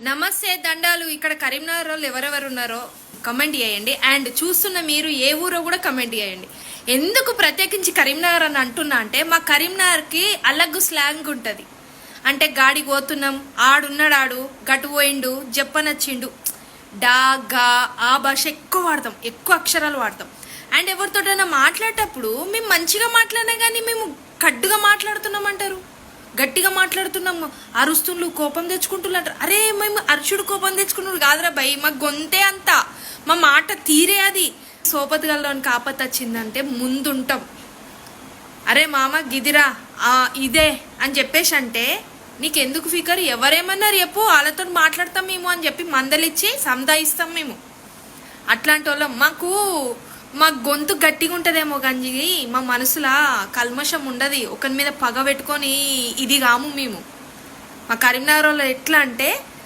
నమస్తే దండాలు. ఇక్కడ కరీంనగర్ వాళ్ళు ఎవరెవరు ఉన్నారో కమెంట్ చేయండి. అండ్ చూస్తున్న మీరు ఏ ఊరో కూడా కమెంట్ చేయండి. ఎందుకు ప్రత్యేకించి కరీంనగర్ అని అంటున్నా అంటే మా కరీంనగర్కి అలగ్గు స్లాంగ్ ఉంటుంది. అంటే గాడికి పోతున్నాం, ఆడున్నాడు, గటు పోయిండు, చెప్పనొచ్చిండు, డా గా ఆ భాష ఎక్కువ వాడతాం, ఎక్కువ అక్షరాలు వాడతాం. అండ్ ఎవరితోటైనా మాట్లాడేటప్పుడు మేము మంచిగా మాట్లాడినా కానీ మేము కడ్డుగా మాట్లాడుతున్నామంటారు, గట్టిగా మాట్లాడుతున్నాము, అరుస్తుండ్రు, కోపం తెచ్చుకుంటున్నారు. అరే మేము అరుచుడు కోపం తెచ్చుకున్నాడు కాదురా భయ్, మా గొంతే అంతా, మా మాట తీరే అది. సోపతి గల్లోని కాపత్ వచ్చిందంటే ముందుంటాం. అరే మామ గిదిరా ఇదే అని చెప్పేసి అంటే నీకెందుకు ఫికర్, ఎవరేమన్నారు చెప్పు, వాళ్ళతో మాట్లాడతాం మేము అని చెప్పి మందలిచ్చి సందాయిస్తాం మేము. అట్లాంటి వాళ్ళం. మా గొంతు గట్టిగా ఉంటుందేమో కానీ మా మనసులా కల్మషం ఉండదు. ఒకరి మీద పగ పెట్టుకొని ఇది కాము మేము. మా కరీంనగర్ వాళ్ళు ఎట్లా అంటే